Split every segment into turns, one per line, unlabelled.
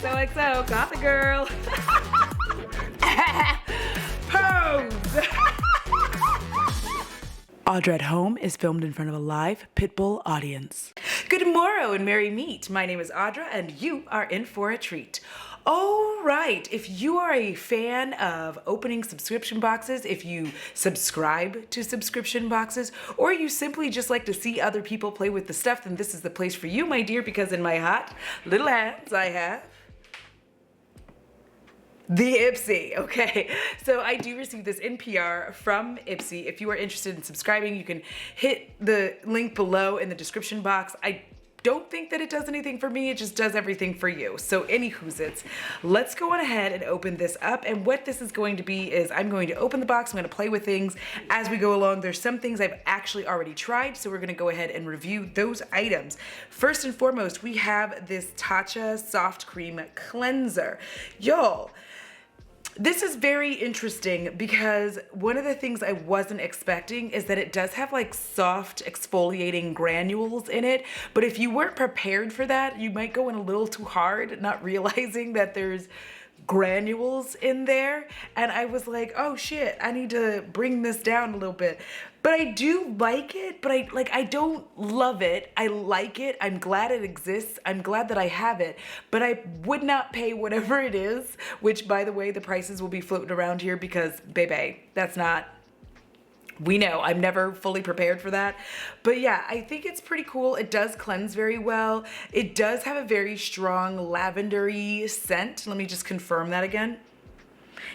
XOXO, got the girl. Pose. Audra at Home is filmed in front of a live Pitbull audience. Good morrow and merry meet. My name is Audra and you are in for a treat. All right, if you are a fan of opening subscription boxes, if you subscribe to subscription boxes, or you simply just like to see other people play with the stuff, then this is the place for you, my dear, because in my hot little hands I have the Ipsy, okay? So I do receive this NPR from Ipsy. If you are interested in subscribing, you can hit the link below in the description box. I don't think that it does anything for me, it just does everything for you. So anywhoozits, let's go on ahead and open this up. And what this is going to be is I'm going to open the box, I'm gonna play with things as we go along. There's some things I've actually already tried, so we're gonna go ahead and review those items. First and foremost, we have this Tatcha Soft Cream Cleanser. Y'all, this is very interesting because one of the things I wasn't expecting is that it does have like soft exfoliating granules in it. But if you weren't prepared for that, you might go in a little too hard, not realizing that there's granules in there. And I was like, oh shit, I need to bring this down a little bit. But I do like it, but I don't love it. I like it. I'm glad it exists. I'm glad that I have it, but I would not pay whatever it is, which by the way, the prices will be floating around here because baby, that's not, we know I'm never fully prepared for that. But yeah, I think it's pretty cool. It does cleanse very well. It does have a very strong lavendery scent. Let me just confirm that again.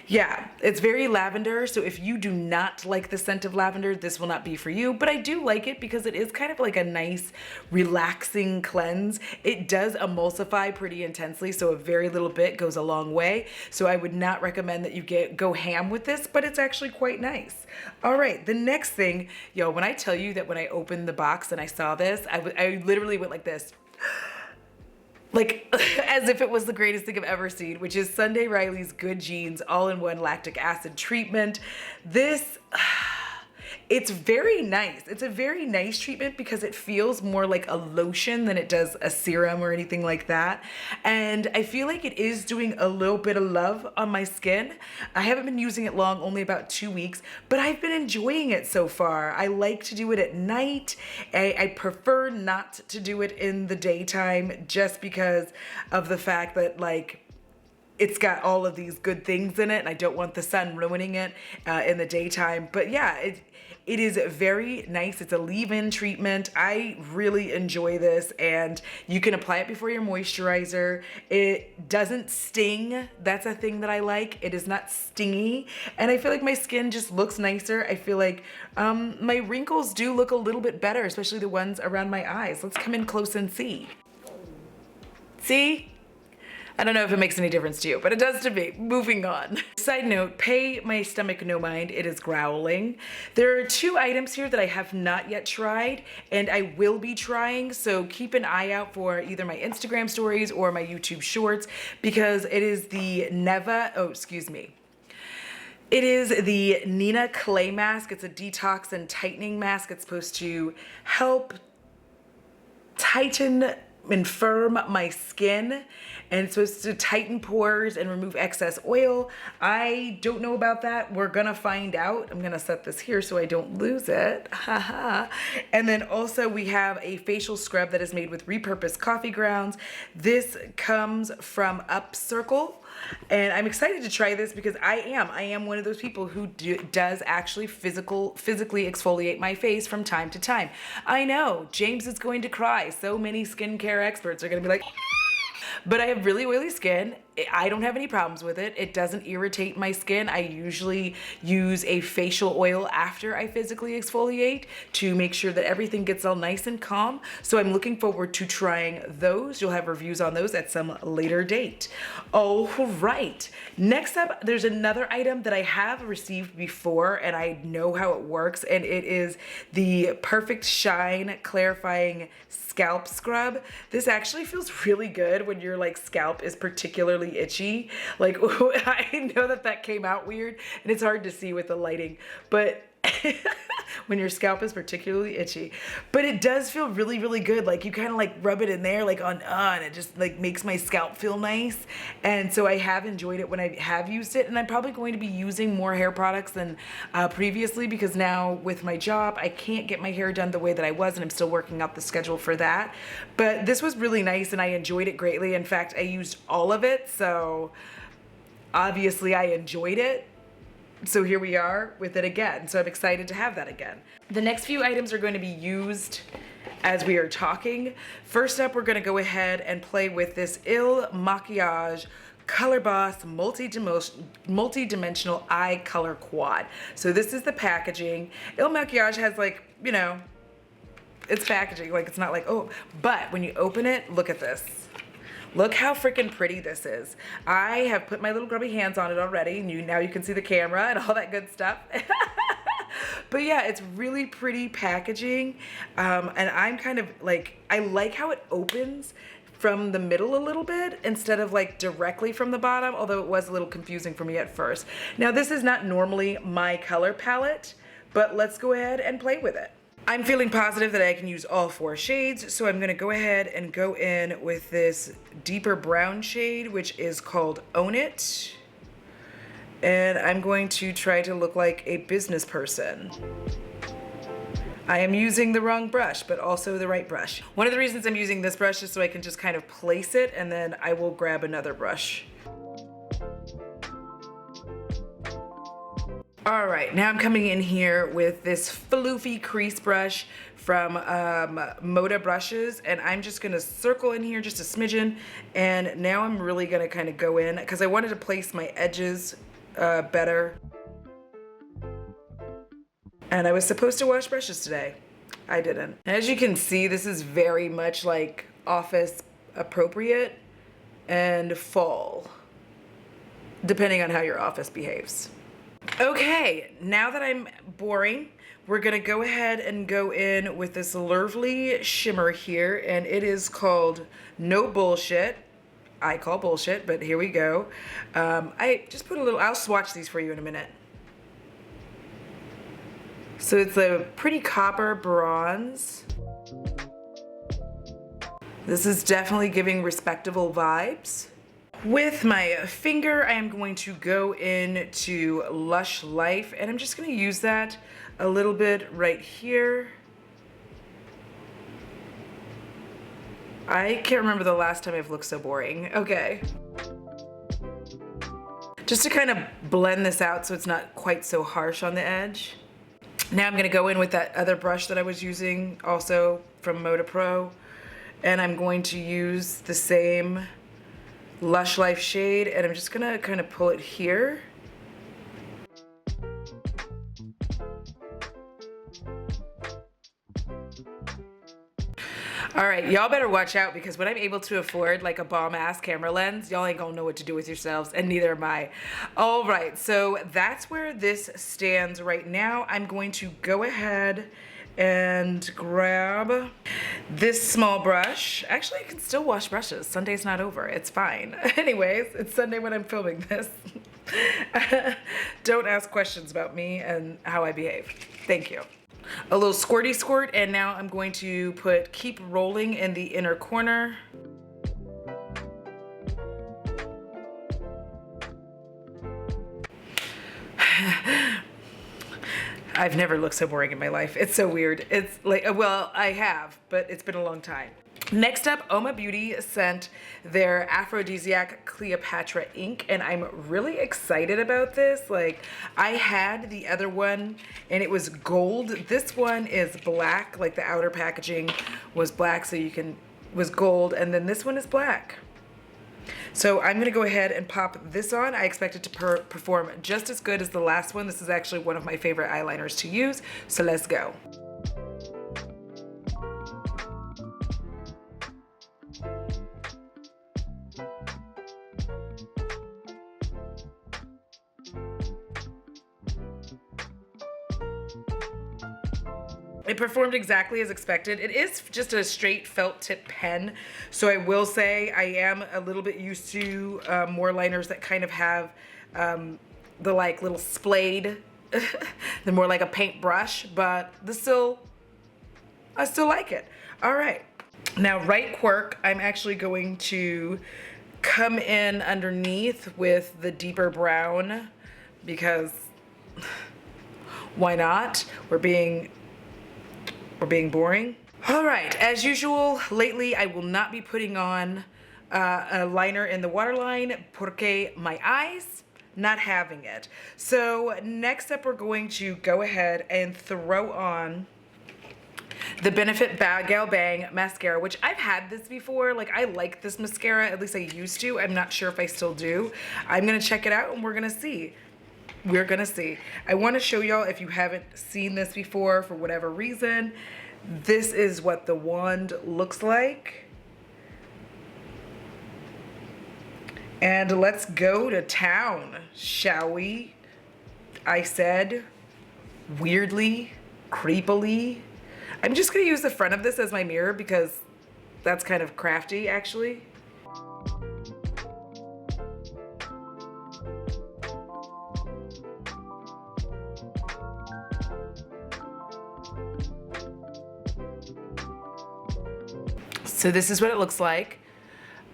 Yeah, it's very lavender, so if you do not like the scent of lavender, this will not be for you, but I do like it because it is kind of like a nice, relaxing cleanse. It does emulsify pretty intensely, so a very little bit goes a long way, so I would not recommend that you go ham with this, but it's actually quite nice. All right, the next thing, yo, when I tell you that when I opened the box and I saw this, I literally went like this. Like, as if it was the greatest thing I've ever seen, which is Sunday Riley's Good Genes All-in-One Lactic Acid Treatment. This, it's very nice. It's a very nice treatment because it feels more like a lotion than it does a serum or anything like that. And I feel like it is doing a little bit of love on my skin. I haven't been using it long, only about 2 weeks, but I've been enjoying it so far. I like to do it at night. I prefer not to do it in the daytime just because of the fact that like, it's got all of these good things in it and I don't want the sun ruining it in the daytime. But yeah, it is very nice. It's a leave-in treatment. I really enjoy this and you can apply it before your moisturizer. It doesn't sting. That's a thing that I like. It is not stingy and I feel like my skin just looks nicer. I feel like my wrinkles do look a little bit better, especially the ones around my eyes. Let's come in close and see. See? I don't know if it makes any difference to you, but it does to me. Moving on. Side note, pay my stomach no mind, it is growling. There are 2 items here that I have not yet tried and I will be trying, so keep an eye out for either my Instagram stories or my YouTube shorts because it is the It is the Nina Clay Mask. It's a detox and tightening mask. It's supposed to help tighten and firm my skin and it's supposed to tighten pores and remove excess oil. I don't know about that. We're gonna find out. I'm gonna set this here so I don't lose it. Haha. And then also we have a facial scrub that is made with repurposed coffee grounds. This comes from Upcircle. And I'm excited to try this because I am one of those people who does actually physically exfoliate my face from time to time. I know, James is going to cry. So many skincare experts are gonna be like, but I have really oily skin. I don't have any problems with it. It doesn't irritate my skin. I usually use a facial oil after I physically exfoliate to make sure that everything gets all nice and calm. So I'm looking forward to trying those. You'll have reviews on those at some later date. All right, next up, there's another item that I have received before and I know how it works, and it is the Perfect Shine Clarifying Scalp Scrub. This actually feels really good when your like scalp is particularly itchy. Like, I know that came out weird and it's hard to see with the lighting, but when your scalp is particularly itchy. But it does feel really, really good. Like you kind of like rub it in there like on, and it just like makes my scalp feel nice. And so I have enjoyed it when I have used it, and I'm probably going to be using more hair products than previously, because now with my job, I can't get my hair done the way that I was, and I'm still working out the schedule for that. But this was really nice and I enjoyed it greatly. In fact, I used all of it, so obviously I enjoyed it. So here we are with it again. So I'm excited to have that again. The next few items are going to be used as we are talking. First up, we're going to go ahead and play with this Makiage Color Boss multi-dimensional eye color quad. So this is the packaging. Makiage has like, you know, it's packaging, like it's not like, oh, but when you open it, look at this. Look how freaking pretty this is. I have put my little grubby hands on it already, and now you can see the camera and all that good stuff. But yeah, it's really pretty packaging. And I'm kind of like, I like how it opens from the middle a little bit instead of like directly from the bottom, although it was a little confusing for me at first. Now this is not normally my color palette, but let's go ahead and play with it. I'm feeling positive that I can use all 4 shades, so I'm gonna go ahead and go in with this deeper brown shade, which is called Own It. And I'm going to try to look like a business person. I am using the wrong brush, but also the right brush. One of the reasons I'm using this brush is so I can just kind of place it, and then I will grab another brush. All right, now I'm coming in here with this floofy crease brush from Moda brushes, and I'm just gonna circle in here just a smidgen, and now I'm really gonna kind of go in, because I wanted to place my edges better. And I was supposed to wash brushes today. I didn't. As you can see, this is very much like office appropriate and fall, depending on how your office behaves. Okay, now that I'm boring, we're gonna go ahead and go in with this lovely shimmer here, and it is called No Bullshit. I call bullshit, but here we go. I just put a little, I'll swatch these for you in a minute. So it's a pretty copper bronze. This is definitely giving respectable vibes. With my finger, I am going to go into Lush Life, and I'm just going to use that a little bit right here. I can't remember the last time I've looked so boring. Okay. Just to kind of blend this out so it's not quite so harsh on the edge. Now I'm going to go in with that other brush that I was using, also from Moda Pro, and I'm going to use the same Lush Life shade, and I'm just gonna kind of pull it here. All right, y'all better watch out, because when I'm able to afford like a bomb ass camera lens, y'all ain't gonna know what to do with yourselves, and neither am I. All right, so that's where this stands right now. I'm going to go ahead and grab this small brush. Actually, I can still wash brushes. Sunday's not over. It's fine. Anyways, it's Sunday when I'm filming this. Don't ask questions about me and how I behave. Thank you. A little squirty squirt, and now I'm going to put Keep Rolling in the inner corner. I've never looked so boring in my life. It's so weird. It's like, well, I have, but it's been a long time. Next up, Oma Beauty sent their Aphrodisiac Cleopatra ink, and I'm really excited about this. Like, I had the other one, and it was gold. This one is black, like the outer packaging was black, so was gold, and then this one is black. So I'm gonna go ahead and pop this on. I expect it to perform just as good as the last one. This is actually one of my favorite eyeliners to use, so let's go. It performed exactly as expected. It is just a straight felt tip pen, so I will say I am a little bit used to more liners that kind of have the like little splayed They're more like a paintbrush, but I still like it. All right. Now, right quirk, I'm actually going to come in underneath with the deeper brown because why not? We're being boring. All right, as usual, lately I will not be putting on a liner in the waterline porque my eyes, not having it. So next up, we're going to go ahead and throw on the Benefit Gal Bang mascara, which I've had this before. Like, I like this mascara, at least I used to. I'm not sure if I still do. I'm gonna check it out and we're gonna see. We're gonna see. I wanna show y'all, if you haven't seen this before for whatever reason, this is what the wand looks like. And let's go to town, shall we? I said, weirdly, creepily. I'm just gonna use the front of this as my mirror because that's kind of crafty, actually. So this is what it looks like.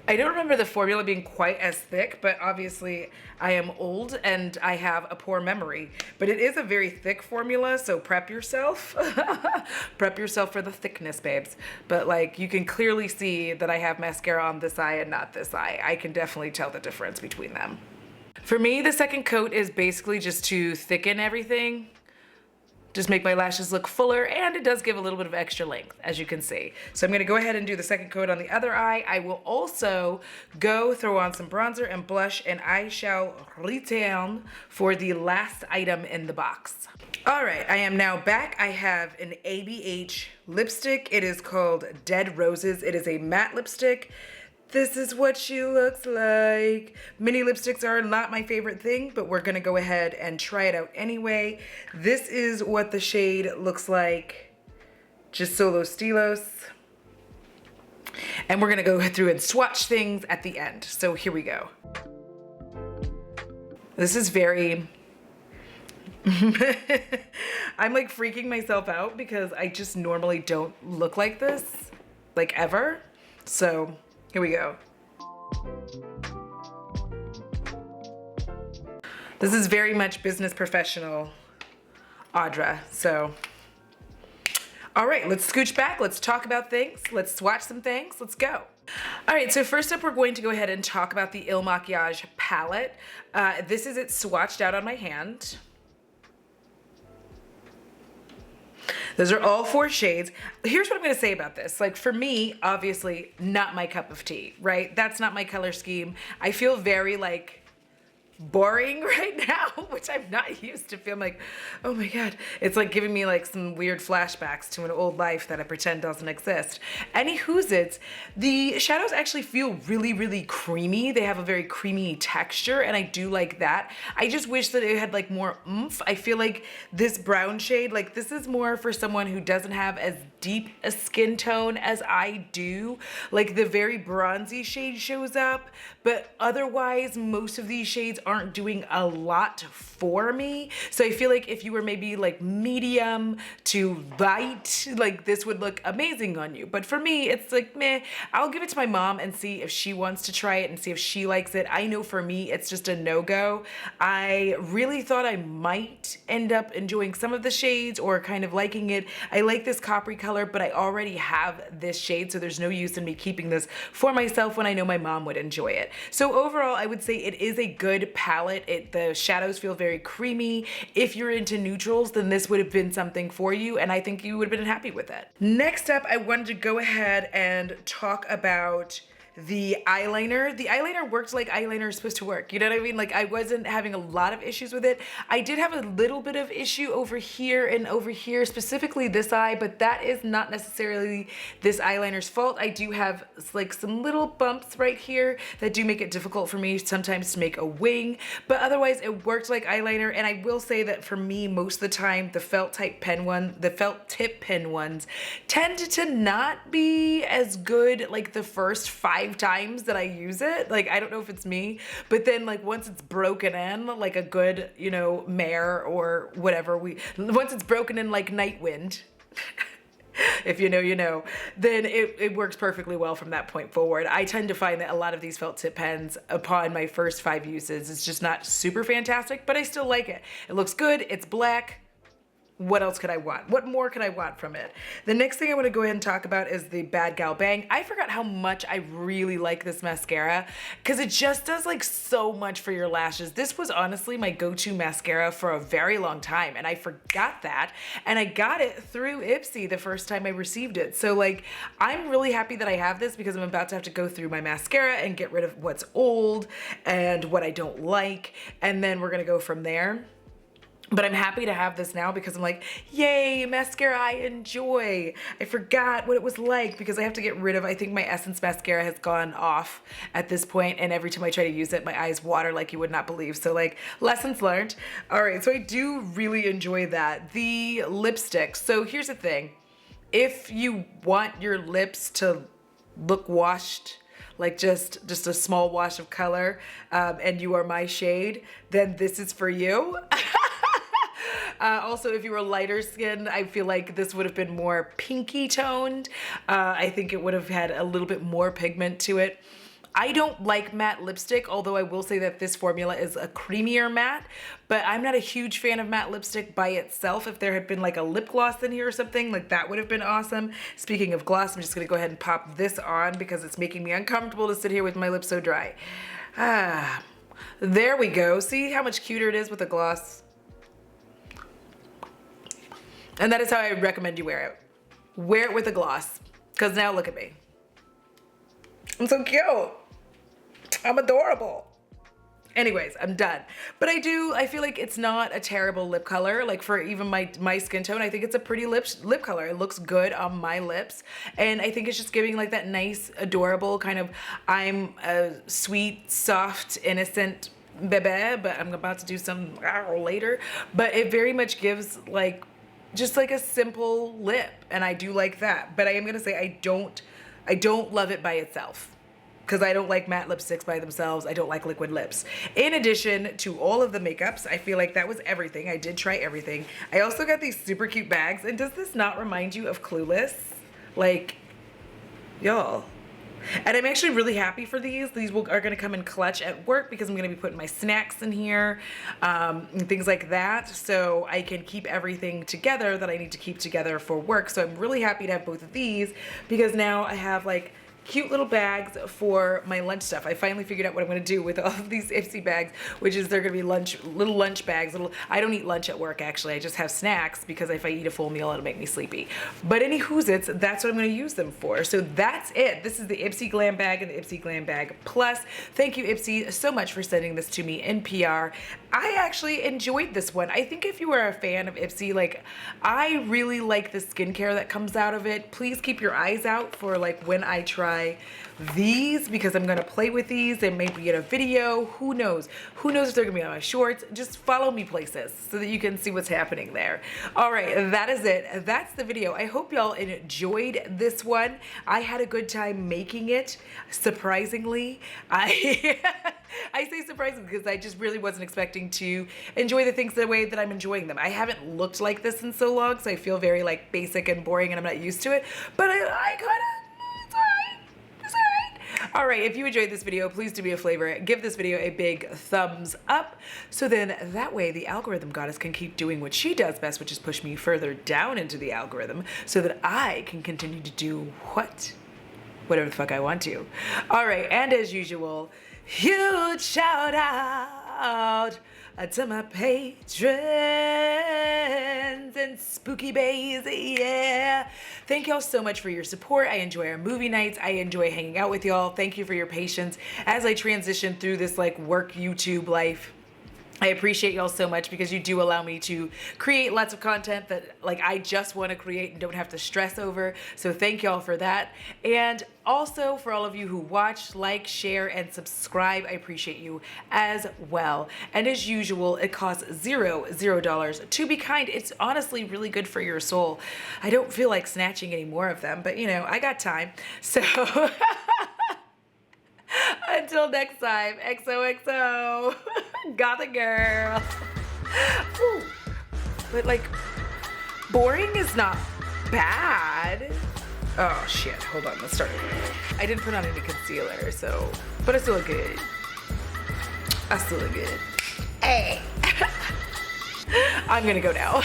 I don't remember the formula being quite as thick, but obviously I am old and I have a poor memory. But it is a very thick formula, so prep yourself. Prep yourself for the thickness, babes. But like, you can clearly see that I have mascara on this eye and not this eye. I can definitely tell the difference between them. For me, the second coat is basically just to thicken everything. Just make my lashes look fuller, and it does give a little bit of extra length, as you can see. So I'm gonna go ahead and do the second coat on the other eye. I will also go throw on some bronzer and blush, and I shall return for the last item in the box. All right, I am now back. I have an ABH lipstick. It is called Dead Roses. It is a matte lipstick. This is what she looks like. Mini lipsticks are not my favorite thing, but we're gonna go ahead and try it out anyway. This is what the shade looks like, just solo stylos. And we're gonna go through and swatch things at the end. So here we go. This is very, I'm like freaking myself out because I just normally don't look like this, like ever. So here we go. This is very much business professional Audra, so. All right, let's scooch back. Let's talk about things. Let's swatch some things. Let's go. All right, so first up, we're going to go ahead and talk about the Makiage palette. This is it swatched out on my hand. Those are all 4 shades. Here's what I'm gonna say about this. Like, for me, obviously not my cup of tea, right? That's not my color scheme. I feel very like boring right now, which I'm not used to. Feel like, oh my God, it's like giving me like some weird flashbacks to an old life that I pretend doesn't exist. Anywhoozits, the shadows actually feel really, really creamy. They have a very creamy texture, and I do like that. I just wish that it had like more oomph. I feel like this brown shade, like this is more for someone who doesn't have as deep a skin tone as I do. Like the very bronzy shade shows up, but otherwise most of these shades aren't doing a lot for me. So I feel like if you were maybe like medium to light, like this would look amazing on you. But for me, it's like, meh. I'll give it to my mom and see if she wants to try it and see if she likes it. I know for me, it's just a no-go. I really thought I might end up enjoying some of the shades or kind of liking it. I like this coppery color, but I already have this shade, so there's no use in me keeping this for myself when I know my mom would enjoy it. So overall, I would say it is a good palette. The shadows feel very creamy. If you're into neutrals, then this would have been something for you, and I think you would have been happy with it. Next up, I wanted to go ahead and talk about the eyeliner. The eyeliner worked like eyeliner is supposed to work. You know what I mean? Like, I wasn't having a lot of issues with it. I did have a little bit of issue over here and over here, specifically this eye, but that is not necessarily this eyeliner's fault. I do have like some little bumps right here that do make it difficult for me sometimes to make a wing, but otherwise it worked like eyeliner. And I will say that for me, most of the time, the felt tip pen ones tended to not be as good like the first 5 5 times that I use it. Like, I don't know if it's me, but then like once it's broken in, like a good, you know, mare or whatever, once it's broken in like night wind, if you know, you know, then it works perfectly well from that point forward. I tend to find that a lot of these felt tip pens upon my first 5 uses, it's just not super fantastic, but I still like it. It looks good, it's black. What else could I want? What more could I want from it? The next thing I want to go ahead and talk about is the Bad Gal Bang. I forgot how much I really like this mascara because it just does like so much for your lashes. This was honestly my go-to mascara for a very long time, and I forgot that, and I got it through Ipsy the first time I received it. So like, I'm really happy that I have this because I'm about to have to go through my mascara and get rid of what's old and what I don't like, and then we're gonna go from there. But I'm happy to have this now because I'm like, yay, mascara I enjoy. I forgot what it was like because I have to get rid of, I think my Essence mascara has gone off at this point, and every time I try to use it, my eyes water like you would not believe. So like, lessons learned. All right, so I do really enjoy that. The lipstick, so here's the thing. If you want your lips to look washed, like just a small wash of color, and you are my shade, then this is for you. Also, if you were lighter skinned, I feel like this would have been more pinky toned. I think it would have had a little bit more pigment to it. I don't like matte lipstick, although I will say that this formula is a creamier matte, but I'm not a huge fan of matte lipstick by itself. If there had been like a lip gloss in here or something, like that would have been awesome. Speaking of gloss, I'm just gonna go ahead and pop this on because it's making me uncomfortable to sit here with my lips so dry. There we go. See how much cuter it is with a gloss? And that is how I recommend you wear it. Wear it with a gloss, because now look at me. I'm so cute. I'm adorable. Anyways, I'm done. But I feel like it's not a terrible lip color. Like for even my skin tone, I think it's a pretty lip color. It looks good on my lips. And I think it's just giving like that nice, adorable kind of, I'm a sweet, soft, innocent bebe, but I'm about to do some later. But it very much gives like, just like a simple lip, and I do like that. But I am gonna say I don't love it by itself because I don't like matte lipsticks by themselves. I don't like liquid lips. In addition to all of the makeups, I feel like that was everything. I did try everything. I also got these super cute bags, and does this not remind you of Clueless? Like, y'all. And I'm actually really happy for these. These are gonna come in clutch at work because I'm gonna be putting my snacks in here, and things like that. So I can keep everything together that I need to keep together for work. So I'm really happy to have both of these because now I have like cute little bags for my lunch stuff. I finally figured out what I'm gonna do with all of these Ipsy bags, which is they're gonna be little lunch bags. I don't eat lunch at work actually. I just have snacks because if I eat a full meal, it'll make me sleepy. But anywhoozits, that's what I'm gonna use them for. So that's it. This is the Ipsy Glam Bag and the Ipsy Glam Bag Plus. Thank you, Ipsy, so much for sending this to me in PR. I actually enjoyed this one. I think if you are a fan of Ipsy, like I really like the skincare that comes out of it. Please keep your eyes out for like when I try these because I'm gonna play with these and maybe get a video. Who knows? Who knows if they're gonna be on my shorts? Just follow me places so that you can see what's happening there. All right, that is it. That's the video. I hope y'all enjoyed this one. I had a good time making it, surprisingly. I say surprising because I just really wasn't expecting to enjoy the things the way that I'm enjoying them. I haven't looked like this in so long, so I feel very like basic and boring and I'm not used to it, but I kind of, all right, if you enjoyed this video, please do me a favor. Give this video a big thumbs up so then that way the algorithm goddess can keep doing what she does best, which is push me further down into the algorithm so that I can continue to do whatever the fuck I want to. All right, and as usual, huge shout out to my patrons and spooky bays, yeah. Thank y'all so much for your support. I enjoy our movie nights. I enjoy hanging out with y'all. Thank you for your patience as I transition through this like work YouTube life. I appreciate y'all so much because you do allow me to create lots of content that like I just want to create and don't have to stress over. So thank y'all for that. And also for all of you who watch, like, share, and subscribe, I appreciate you as well. And as usual, it costs $0 to be kind. It's honestly really good for your soul. I don't feel like snatching any more of them, but you know, I got time. So Until next time, XOXO. Gothic girl. Ooh. But like, boring is not bad. Oh shit, hold on, let's start again. I didn't put on any concealer, so, but I still look good. I still look good. Hey. I'm gonna go now.